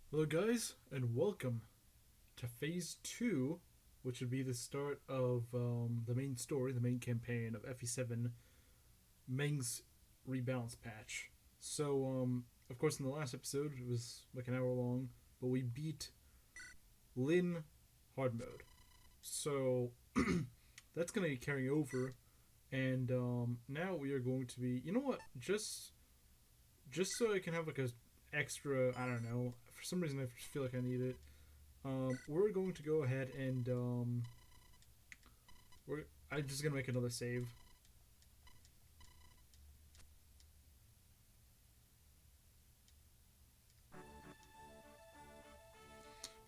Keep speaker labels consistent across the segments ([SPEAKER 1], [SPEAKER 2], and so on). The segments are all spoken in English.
[SPEAKER 1] Hello, guys, and welcome to Phase 2, which would be the start of the main story, the main campaign of FE7 Mangs Rebalance patch. Of course, in the last episode, it was like an hour long, but we beat Lin hard mode. So, that's going to be carrying over, and now we are going to be. You know what? Just so I can have like a extra, I don't know, for some reason I feel like I need it. We're going to go ahead and I'm just gonna make another save.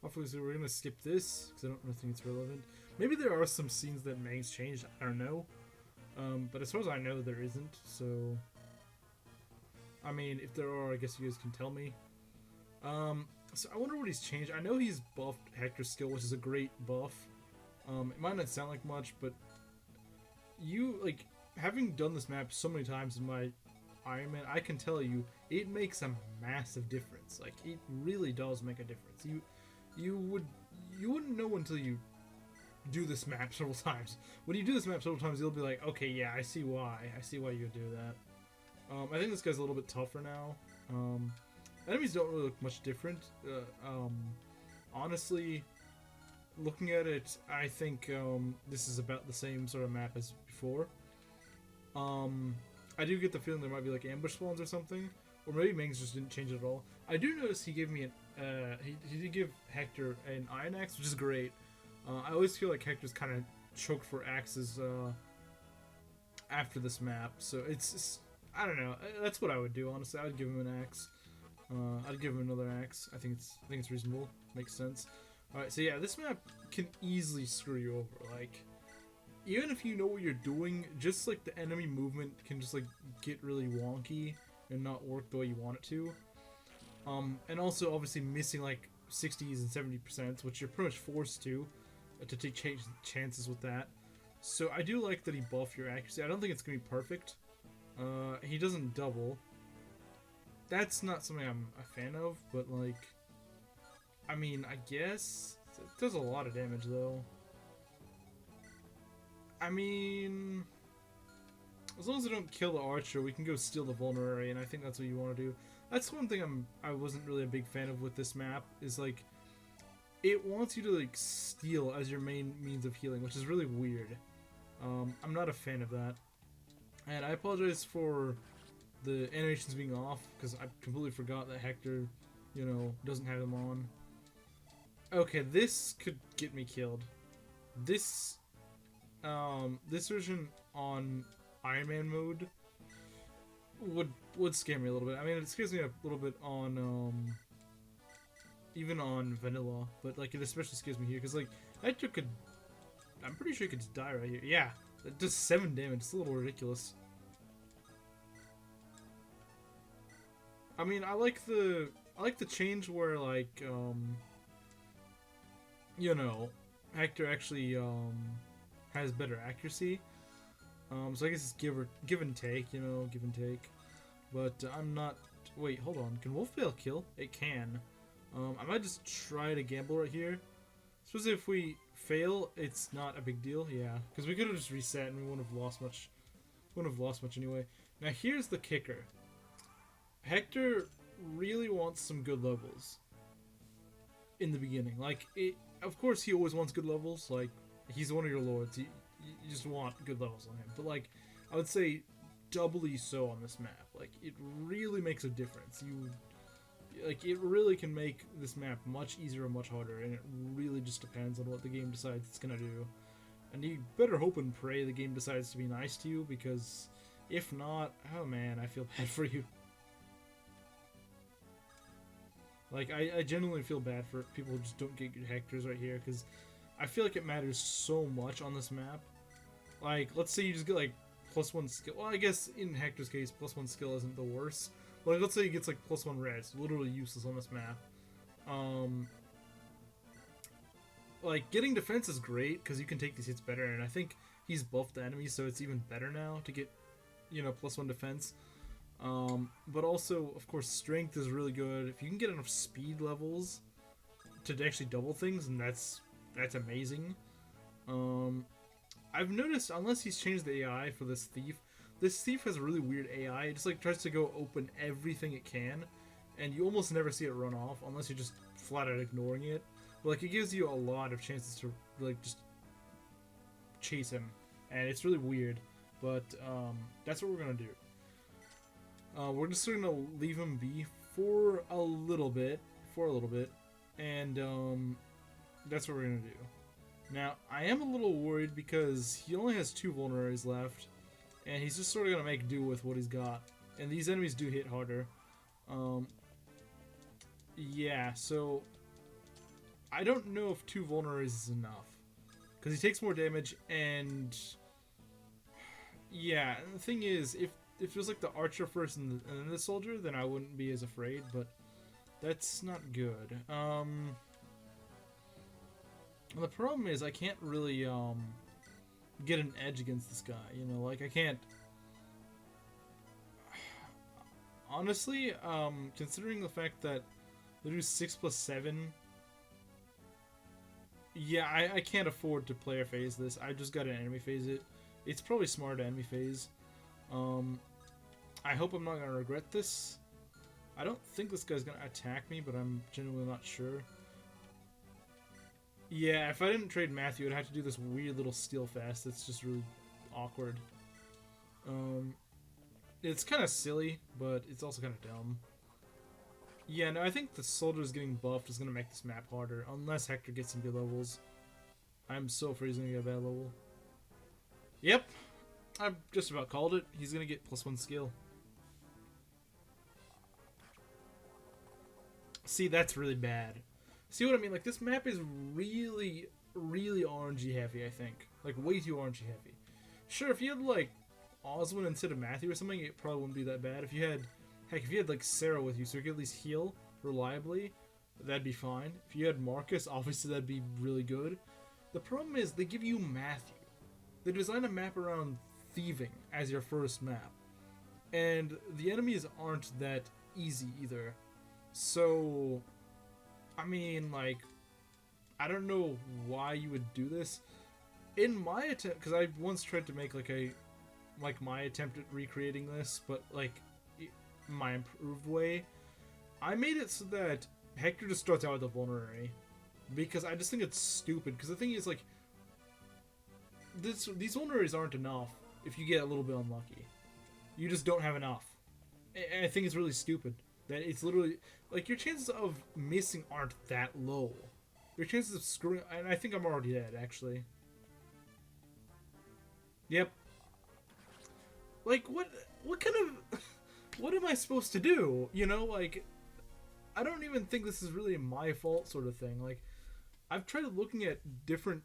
[SPEAKER 1] Obviously, we're gonna skip this because I don't really think it's relevant. Maybe there are some scenes that Mangs changed. I don't know. But as far as I know, there isn't. So, I mean, if there are, I guess you guys can tell me. So I wonder what he's changed. I know he's buffed Hector's skill, which is a great buff. It might not sound like much, but having done this map so many times in my Iron Man, I can tell you it makes a massive difference. Like it really does make a difference. You would you wouldn't know until you do this map several times. When you do this map several times, you'll be like, okay, yeah, I see why. I see why you would do that. I think this guy's a little bit tougher now. Enemies don't really look much different. Honestly, looking at it, I think this is about the same sort of map as before. Um, I do get the feeling there might be like ambush spawns or something, or maybe Mangs just didn't change it at all. I do notice he gave me an he did give Hector an iron axe, which is great. I always feel like Hector's kind of choked for axes after this map, so it's I don't know. That's what I would do honestly. I'd give him an axe. I'd give him another axe. I think it's reasonable. Makes sense. All right, so yeah, this map can easily screw you over. Like, even if you know what you're doing, just like the enemy movement can just like get really wonky and not work the way you want it to. And also obviously missing like 60s and 70%, which you're pretty much forced to take chances with that. So I do like that he buffed your accuracy. I don't think it's gonna be perfect. He doesn't double. That's not something I'm a fan of, but like, I mean, I guess it does a lot of damage though. I mean, as long as I don't kill the archer, we can go steal the vulnerary, and I think that's what you want to do. That's one thing I wasn't really a big fan of with this map is like it wants you to like steal as your main means of healing, which is really weird. I'm not a fan of that, and I apologize for the animations being off because I completely forgot that Hector, doesn't have them on. Okay, this could get me killed. This this version on Iron Man mode would scare me a little bit. I mean, it scares me a little bit on even on vanilla, but like it especially scares me here because like Hector could. I'm pretty sure he could just die right here. Yeah, it does 7 damage. It's a little ridiculous. I mean, I like the change where like you know Hector actually has better accuracy. So I guess it's give and take, give and take. But I'm not. Wait, hold on. Can Wolf Veil kill? It can. I might just try to gamble right here. Suppose if we fail, it's not a big deal. Yeah, because we could have just reset and we wouldn't have lost much. Wouldn't have lost much anyway. Now here's the kicker. Hector really wants some good levels in the beginning. Like it, of course, he always wants good levels. Like he's one of your lords. You just want good levels on him. But like, I would say doubly so on this map. Like it really makes a difference. It really can make this map much easier and much harder, and it really just depends on what the game decides it's gonna do. And you better hope and pray the game decides to be nice to you, because if not, oh man, I feel bad for you. Like, I genuinely feel bad for people who just don't get good Hectors right here, because I feel like it matters so much on this map. Like, let's say you just get, like, +1 skill. Well, I guess in Hector's case, +1 skill isn't the worst. But like, let's say he gets, like, +1 red. It's literally useless on this map. Like, getting defense is great, because you can take these hits better, and I think he's buffed the enemy, so it's even better now to get, +1 defense. But also, of course, strength is really good. If you can get enough speed levels to actually double things, and that's amazing. I've noticed, unless he's changed the AI for this thief has a really weird AI. It just like tries to go open everything it can, and you almost never see it run off unless you're just flat out ignoring it. But like, it gives you a lot of chances to like just chase him, and it's really weird. But that's what we're gonna do. We're just gonna leave him be for a little bit, and that's what we're gonna do. Now, I am a little worried because he only has 2 vulneraries left, and he's just sort of gonna make do with what he's got. And these enemies do hit harder. Yeah, so I don't know if 2 vulneraries is enough, because he takes more damage, and yeah, and the thing is, if it was like the archer first and then the soldier, then I wouldn't be as afraid, but that's not good. The problem is I can't really get an edge against this guy, you know, like I can't. Honestly, considering the fact that they do 6 + 7, yeah, I can't afford to player phase this. I just gotta enemy phase it. It's probably smart to enemy phase. I hope I'm not gonna regret this. I don't think this guy's gonna attack me, but I'm genuinely not sure. Yeah, if I didn't trade Matthew, I'd have to do this weird little steal fast. It's just really awkward. It's kind of silly, but it's also kind of dumb. Yeah, no, I think the soldiers getting buffed is going to make this map harder, unless Hector gets some good levels. I'm so afraid he's going to get a bad level. Yep, I've just about called it. He's going to get +1 skill. See, that's really bad. See what I mean? Like, this map is really, really RNG heavy, I think. Like, way too RNG heavy. Sure, if you had, like, Oswin instead of Matthew or something, it probably wouldn't be that bad. If you had, heck, if you had, like, Sarah with you, so you could at least heal reliably, that'd be fine. If you had Marcus, obviously that'd be really good. The problem is, they give you Matthew. They design a map around thieving as your first map. And the enemies aren't that easy either. So, I mean, like, I don't know why you would do this. In my attempt, because I once tried to make, like, my attempt at recreating this, but, like, my improved way, I made it so that Hector just starts out with a vulnerary. Because I just think it's stupid. Because the thing is, like, these vulneraries aren't enough if you get a little bit unlucky. You just don't have enough. And I think it's really stupid. That it's literally, like, your chances of missing aren't that low. Your chances of screwing, and I think I'm already dead, actually. Yep. Like, what kind of, what am I supposed to do? You know, like, I don't even think this is really my fault sort of thing. Like, I've tried looking at different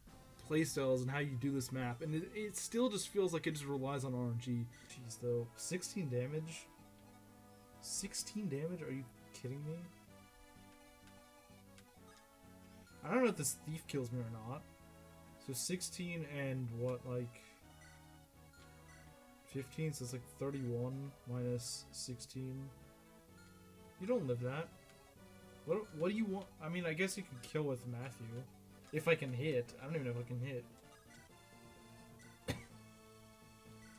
[SPEAKER 1] playstyles and how you do this map, and it still just feels like it just relies on RNG. Jeez, though. 16 damage? 16 damage? Are you kidding me? I don't know if this thief kills me or not. So 16 and what, like 15, so it's like 31 minus 16. You don't live that. What do you want? I mean, I guess you could kill with Matthew. If I can hit. I don't even know if I can hit.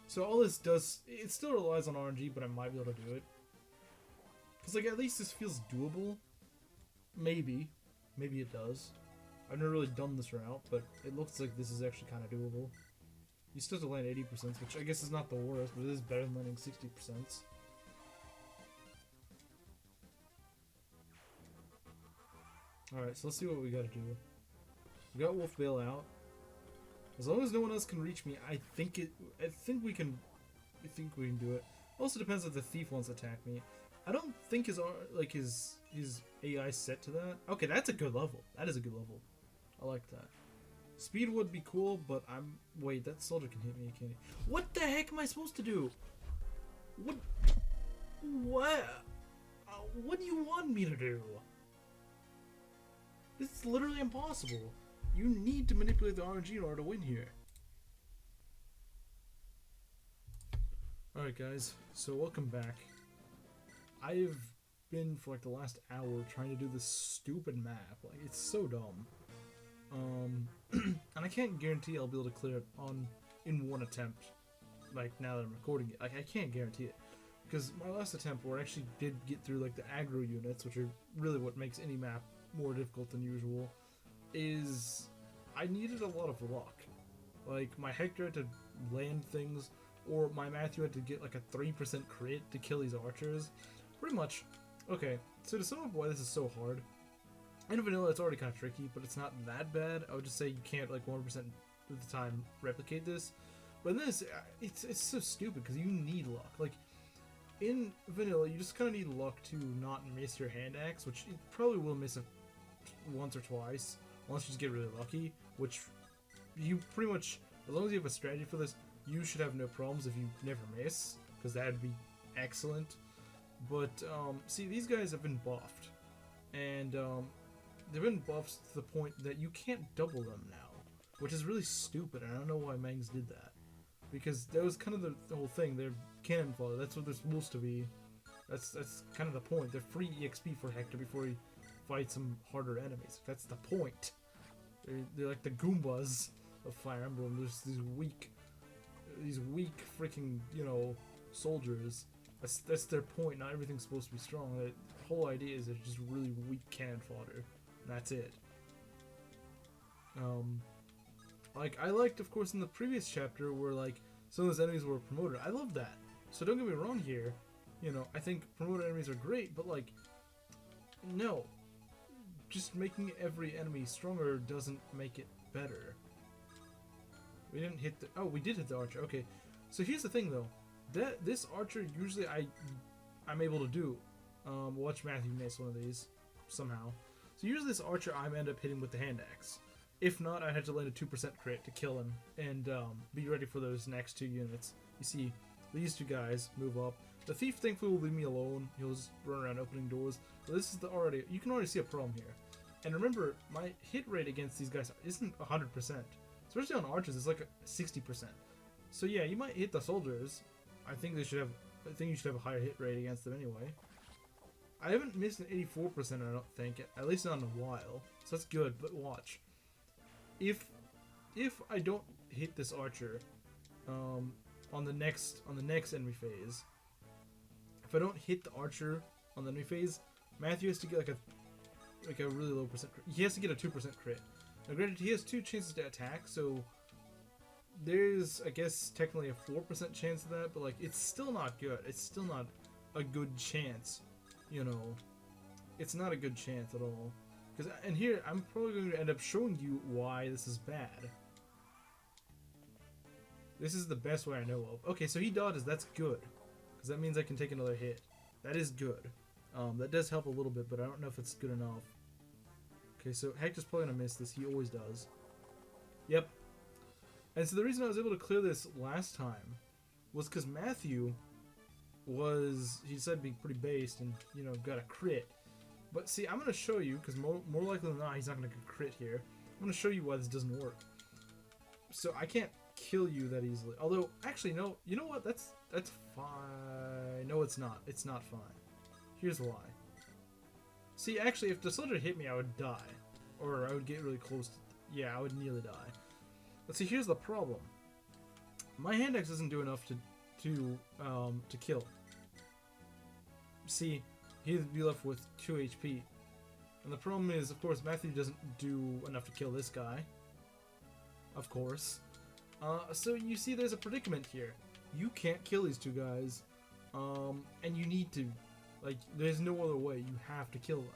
[SPEAKER 1] So all this does, it still relies on RNG, but I might be able to do it. Because, like, at least this feels doable. Maybe. Maybe it does. I've never really done this route, but it looks like this is actually kind of doable. You still have to land 80%, which I guess is not the worst, but it is better than landing 60%. Alright, so let's see what we gotta do. We got Wolf Bale out. As long as no one else can reach me, I think we can do it. Also depends if the thief wants to attack me. I don't think his AI set to that. Okay, that's a good level. That is a good level. I like that. Speed would be cool, but wait, that soldier can hit me, can't he? What the heck am I supposed to do? What do you want me to do? This is literally impossible. You need to manipulate the RNG in order to win here. Alright guys, so welcome back. I've been for like the last hour trying to do this stupid map. Like, it's so dumb. And I can't guarantee I'll be able to clear it in one attempt. Like, now that I'm recording it, like, I can't guarantee it, because my last attempt, where I actually did get through like the aggro units, which are really what makes any map more difficult than usual, is I needed a lot of luck. Like, my Hector had to land things, or my Matthew had to get like a 3% crit to kill these archers. Pretty much. Okay, so to sum up why this is so hard, in vanilla it's already kind of tricky, but it's not that bad. I would just say you can't like 100% of the time replicate this. But in this, it's so stupid because you need luck. Like, in vanilla, you just kind of need luck to not miss your hand axe, which you probably will miss it once or twice, unless you just get really lucky, which you pretty much, as long as you have a strategy for this, you should have no problems if you never miss, because that'd be excellent. But, see, these guys have been buffed, and they've been buffed to the point that you can't double them now, which is really stupid, and I don't know why Mangs did that. Because that was kind of the whole thing. They're cannon fodder. That's what they're supposed to be. That's kind of the point. They're free EXP for Hector before he fights some harder enemies. That's the point. They're like the Goombas of Fire Emblem. There's these weak freaking, you know, soldiers. That's their point. Not everything's supposed to be strong. The whole idea is they're just really weak cannon fodder. And that's it. Like, I liked, of course, in the previous chapter where, like, some of those enemies were promoted. I love that. So don't get me wrong here. You know, I think promoted enemies are great, but, like, no. Just making every enemy stronger doesn't make it better. We didn't hit the... Oh, we did hit the archer. Okay. So here's the thing, though. This archer, usually I'm able to do. Watch Matthew miss one of these. Somehow. So usually this archer I end up hitting with the hand axe. If not, I'd have to land a 2% crit to kill him, and be ready for those next two units. You see, these two guys move up. The thief, thankfully, will leave me alone. He'll just run around opening doors. So this is you can already see a problem here. And remember, my hit rate against these guys isn't 100%. Especially on archers, it's like 60%. So yeah, you might hit the soldiers. I think you should have a higher hit rate against them anyway. I haven't missed an 84%, I don't think, at least not in a while. So that's good, but watch. If I don't hit this archer on the next enemy phase, if I don't hit the archer on the enemy phase, Matthew has to get like a really low percent crit. He has to get a 2% crit. Now granted, he has 2 chances to attack, so there's, I guess, technically a 4% chance of that, but like, it's still not good. It's still not a good chance, you know. It's not a good chance at all. And here, I'm probably going to end up showing you why this is bad. This is the best way I know of. Okay, so he dodges. That's good. Because that means I can take another hit. That is good. That does help a little bit, but I don't know if it's good enough. Okay, so Hector's probably going to miss this. He always does. Yep. And so the reason I was able to clear this last time was because Matthew he decided to be pretty based and, you know, got a crit. But see, I'm going to show you, because more likely than not, he's not going to get crit here. I'm going to show you why this doesn't work. So I can't kill you that easily. Although, actually, no. You know what? That's fine. No, it's not. It's not fine. Here's why. See, actually, if the soldier hit me, I would die. Or I would get really close to... Yeah, I would nearly die. But see, here's the problem. My hand axe doesn't do enough to kill. See... He'd be left with 2 HP. And the problem is, of course, Matthew doesn't do enough to kill this guy. Of course. So you see there's a predicament here. You can't kill these two guys. And you need to. Like, there's no other way. You have to kill them.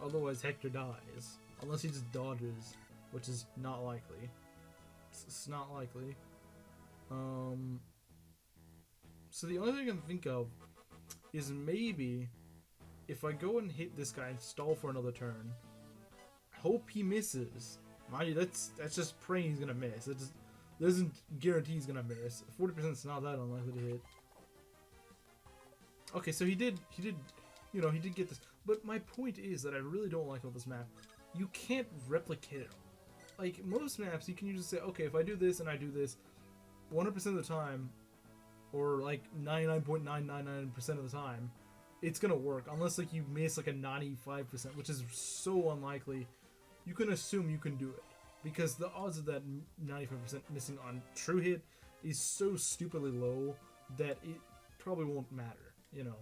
[SPEAKER 1] Otherwise, Hector dies. Unless he just dodges. Which is not likely. It's not likely. So the only thing I can think of is maybe if I go and hit this guy and stall for another turn, hope he misses. Mind you, that's just praying he's gonna miss. It just doesn't guarantee he's gonna miss. 40% is not that unlikely to hit. Okay, so he did, you know, he did get this. But my point is that I really don't like about this map. You can't replicate it. Like, most maps, you can usually say, okay, if I do this and I do this, 100% of the time, or like 99.999% of the time, it's gonna work unless like you miss like a 95%, which is so unlikely. You can assume you can do it because the odds of that 95% missing on true hit is so stupidly low that it probably won't matter, you know.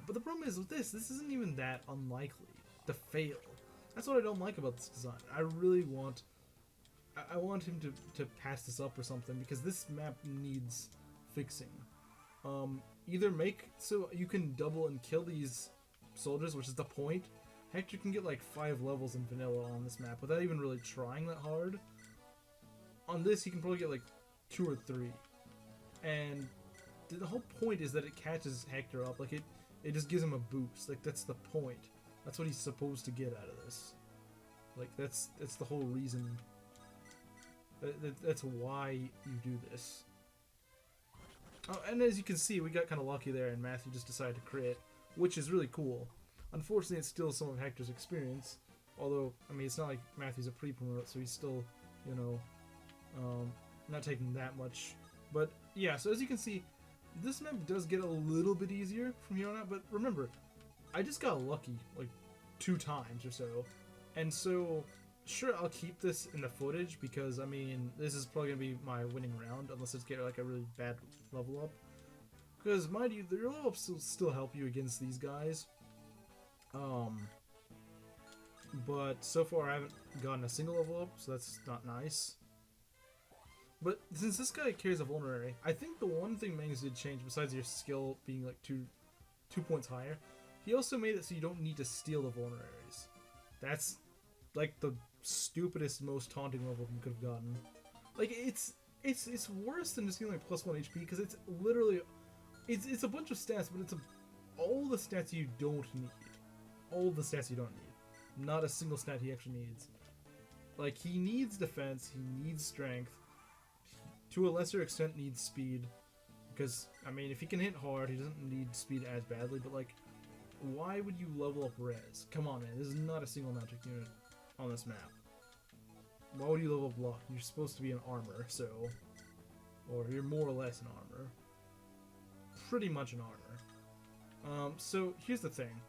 [SPEAKER 1] But the problem is with this isn't even that unlikely to fail. That's what I don't like about this design. I really want, I want him to pass this up or something because this map needs fixing. Either make so you can double and kill these soldiers, which is the point. Heck, you can get like 5 levels in vanilla on this map without even really trying that hard. On this, you can probably get like 2 or 3. And the whole point is that it catches Hector up. Like, it just gives him a boost. Like, that's the point. That's what he's supposed to get out of this. Like, that's the whole reason. That's why you do this. Oh, and as you can see, we got kind of lucky there, and Matthew just decided to crit, which is really cool. Unfortunately, it's still some of Hector's experience. Although, I mean, it's not like Matthew's a pre-promote, so he's still, you know, not taking that much. But, yeah, so as you can see, this map does get a little bit easier from here on out. But remember, I just got lucky, like, 2 times or so. And so, sure, I'll keep this in the footage because, I mean, this is probably going to be my winning round, unless it's get like a really bad level up. Because, mind you, the level ups will still help you against these guys. But so far I haven't gotten a single level up, so that's not nice. But since this guy carries a vulnerary, I think the one thing Mangs did change, besides your skill being like two points higher, he also made it so you don't need to steal the vulneraries. That's like the stupidest, most taunting level you could have gotten. Like it's worse than just getting like +1 HP because it's literally it's a bunch of stats, but it's all the stats you don't need. All the stats you don't need. Not a single stat he actually needs. Like, he needs defense, he needs strength, to a lesser extent needs speed, because, I mean, if he can hit hard, he doesn't need speed as badly, but, like, why would you level up res? Come on, man, there's not a single magic unit on this map. Why would you level up block? You're supposed to be in armor, so... Or you're more or less in armor. Pretty much in armor. So, here's the thing.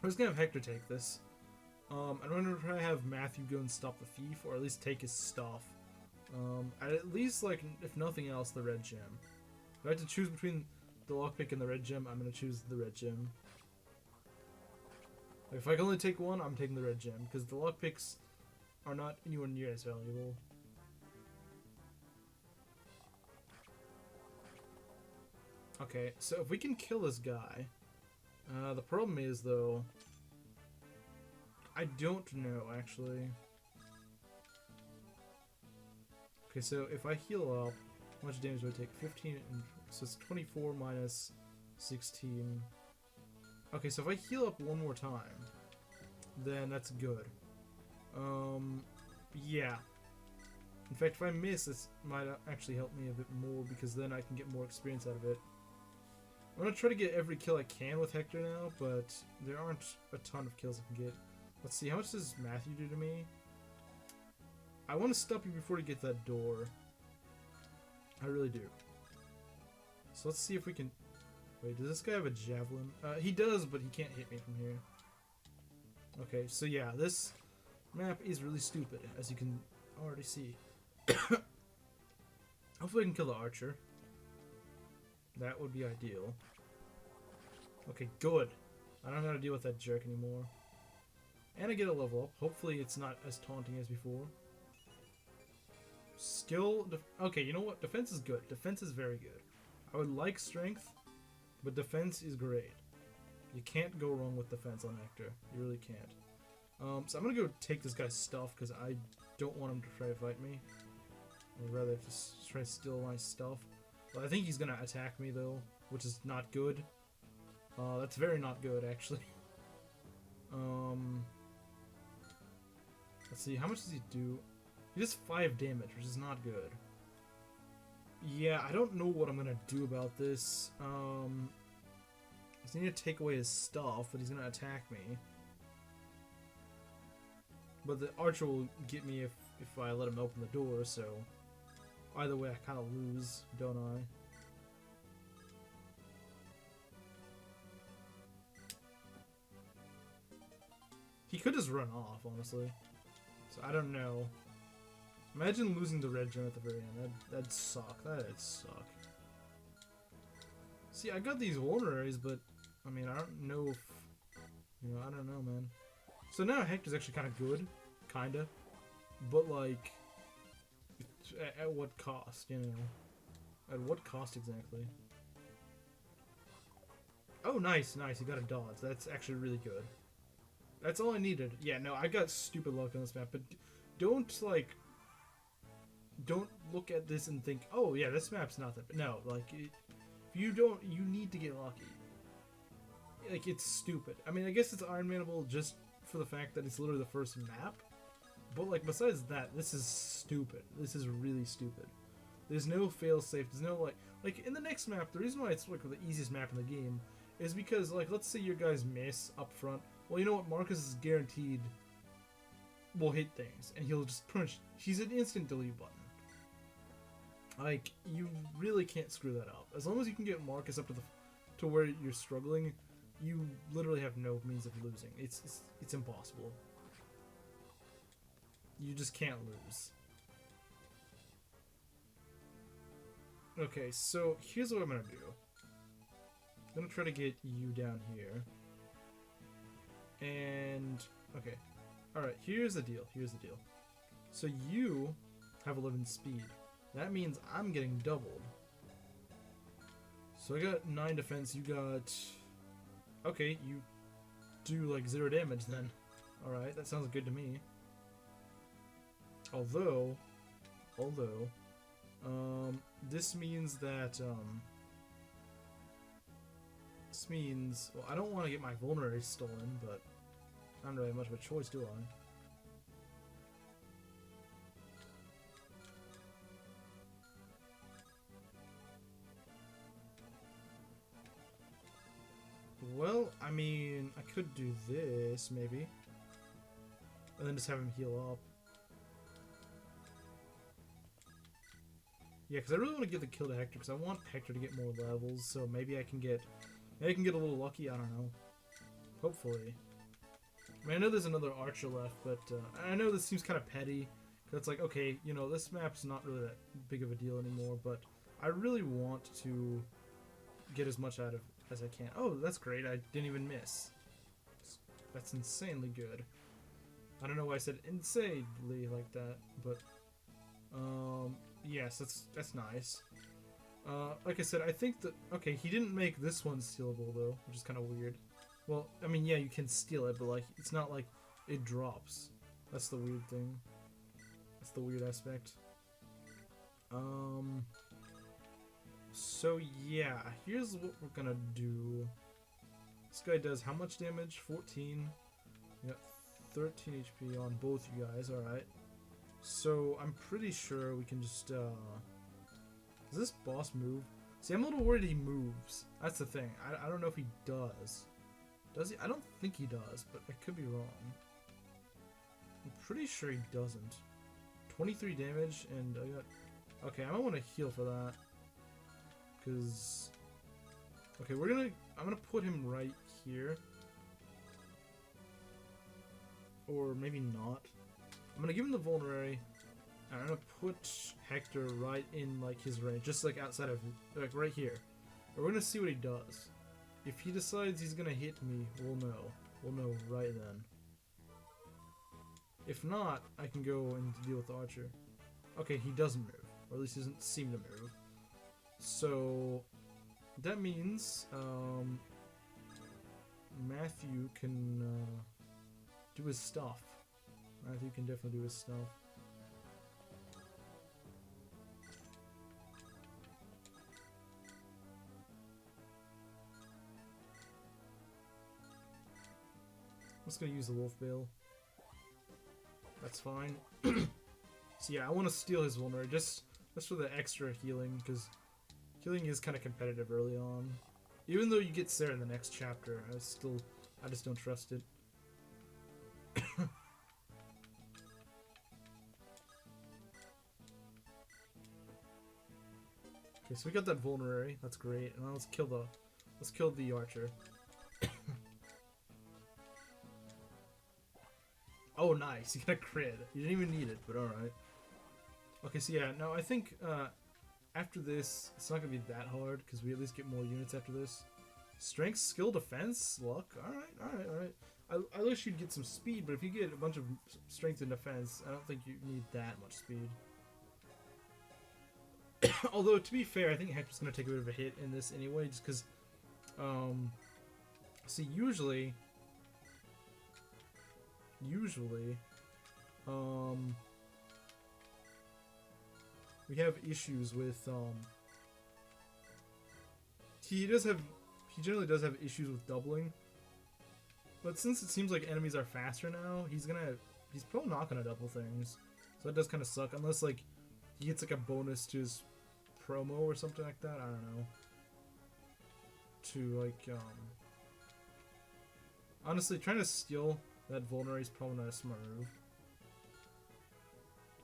[SPEAKER 1] I'm just gonna have Hector take this. I'm gonna try to have Matthew go and stop the thief, or at least take his stuff. At least, like, if nothing else, the red gem. If I have to choose between the lockpick and the red gem, I'm gonna choose the red gem. Like, if I can only take one, I'm taking the red gem, because the lockpicks are not anywhere near as valuable. Okay, so if we can kill this guy... the problem is, though, I don't know, actually. Okay, so if I heal up, how much damage do I take? 15, so it's 24 minus 16. Okay, so if I heal up one more time, then that's good. Yeah. In fact, if I miss, this might actually help me a bit more, because then I can get more experience out of it. I'm gonna try to get every kill I can with Hector now, but there aren't a ton of kills I can get. Let's see, how much does Matthew do to me? I want to stop you before you get that door. I really do. So let's see if we can... Wait, does this guy have a javelin? He does, but he can't hit me from here. Okay, so yeah, this map is really stupid, as you can already see. Hopefully I can kill the archer. That would be ideal. Okay, good. I don't have to deal with that jerk anymore. And I get a level up. Hopefully it's not as taunting as before. Skill... Okay, you know what? Defense is good. Defense is very good. I would like strength, but defense is great. You can't go wrong with defense on Hector. You really can't. So I'm gonna go take this guy's stuff, because I don't want him to try to fight me. I'd rather just try to steal my stuff. Well, I think he's gonna attack me, though, which is not good. That's very not good, actually. Let's see, how much does he do? He does 5 damage, which is not good. Yeah, I don't know what I'm gonna do about this. I need to take away his stuff, but he's gonna attack me. But the archer will get me if I let him open the door, so... Either way, I kind of lose, don't I? He could just run off, honestly. So I don't know. Imagine losing the red gem at the very end. That'd suck. That'd suck. See, I got these vulneraries, but I mean, I don't know if, you know, I don't know, man. So now Hector's actually kind of good, kinda, but like, at what cost, you know? At what cost exactly? Oh, nice, nice. He got a dodge. That's actually really good. That's all I needed. Yeah, no, I got stupid luck on this map, but don't like. Don't look at this and think, oh yeah, this map's nothing. But no, like, if you don't, you need to get lucky. Like, it's stupid. I mean, I guess it's Iron Man-able just for the fact that it's literally the first map. But, like, besides that, this is stupid. This is really stupid. There's no fail-safe. There's no, like, in the next map, the reason why it's, like, the easiest map in the game is because, like, let's say your guys miss up front. Well, you know what? Marcus is guaranteed will hit things. And he'll just punch. He's an instant delete button. Like, you really can't screw that up. As long as you can get Marcus up to where you're struggling, you literally have no means of losing. It's impossible. You just can't lose. Okay, so here's what I'm gonna do. I'm gonna try to get you down here. And okay. Alright, here's the deal. Here's the deal. So you have 11 speed. That means I'm getting doubled. So I got 9 defense, you got... Okay, you do like 0 damage then. Alright, that sounds good to me. Although, this means that, well, I don't want to get my vulnerary stolen, but I don't really have much of a choice, do I? Well, I mean, I could do this, maybe. And then just have him heal up. Yeah, because I really want to give the kill to Hector, because I want Hector to get more levels, so maybe I can get a little lucky, I don't know. Hopefully. I mean, I know there's another archer left, but I know this seems kind of petty, because it's like, okay, you know, this map's not really that big of a deal anymore, but I really want to get as much out of as I can. Oh, that's great. I didn't even miss. That's insanely good. I don't know why I said insanely like that, but yes, that's nice. Like I said, I think that okay, he didn't make this one stealable though, which is kind of weird. Well, I mean, yeah, you can steal it, but like it's not like it drops. That's the weird thing. That's the weird aspect. So yeah, here's what we're gonna do. This guy does how much damage? 14. You got 13 HP on both you guys, alright. So I'm pretty sure we can just, does this boss move? See, I'm a little worried he moves. That's the thing. I don't know if he does. Does he? I don't think he does, but I could be wrong. I'm pretty sure he doesn't. 23 damage, and I got... Okay, I might want to heal for that. Because... Okay, I'm gonna put him right here. Or maybe not. I'm gonna give him the vulnerary. I'm gonna put Hector right in, like, his range. Just, like, outside of... Like, right here. And we're gonna see what he does. If he decides he's gonna hit me, we'll know. We'll know right then. If not, I can go and deal with the archer. Okay, he doesn't move. Or at least he doesn't seem to move. So... That means, Matthew can, do his stuff. Matthew can definitely do his stuff. I'm just gonna use the wolf bale. That's fine. So yeah, I want to steal his vulnerary just for the extra healing, because healing is kind of competitive early on. Even though you get Sarah in the next chapter, I just don't trust it. Okay, so we got that vulnerary. That's great. And now let's kill the archer. Oh, nice. You got a crit. You didn't even need it, but alright. Okay, so yeah, no, I think after this, it's not going to be that hard, because we at least get more units after this. Strength, skill, defense, luck. Alright. I wish you'd get some speed, but if you get a bunch of strength and defense, I don't think you need that much speed. Although, to be fair, I think Hector's going to take a bit of a hit in this anyway, just because, see, usually, we have issues with, he generally does have issues with doubling, but since it seems like enemies are faster now, he's probably not gonna double things, so that does kind of suck, unless, like, he gets, like, a bonus to his promo or something like that, I don't know, to, like, honestly, trying to steal that vulnerary is probably not a smart move,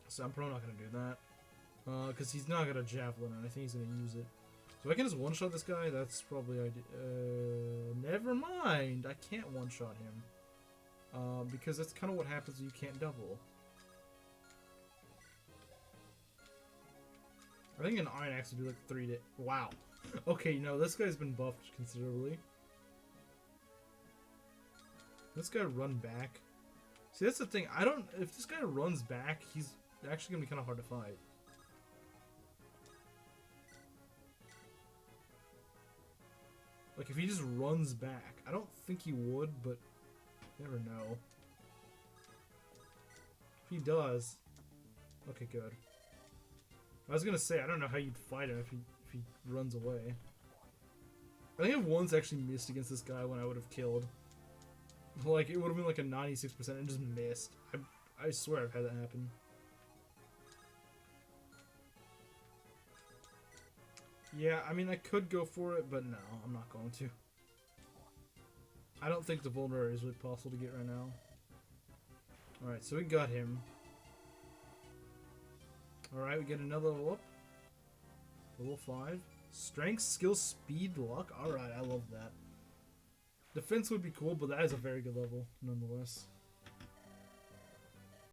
[SPEAKER 1] so I'm probably not gonna do that. Because he's not got a javelin, and I think he's gonna use it. So if I can just one-shot this guy, that's probably never mind. I can't one-shot him. Because that's kind of what happens when you can't double. I think an Iron Axe would be like 3 to... Wow. Okay, no, this guy's been buffed considerably. This guy run back. See, that's the thing. If this guy runs back, he's actually gonna be kind of hard to fight. Like, if he just runs back. I don't think he would, but you never know. If he does... Okay, good. I was gonna say, I don't know how you'd fight him if he runs away. I think I've once actually missed against this guy when I would have killed. Like, it would have been like a 96% and just missed. I swear I've had that happen. Yeah, I mean, I could go for it, but no, I'm not going to. I don't think the vulnerary is really possible to get right now. Alright, so we got him. Alright, we get another level up. Level 5. Strength, skill, speed, luck. Alright, I love that. Defense would be cool, but that is a very good level, nonetheless.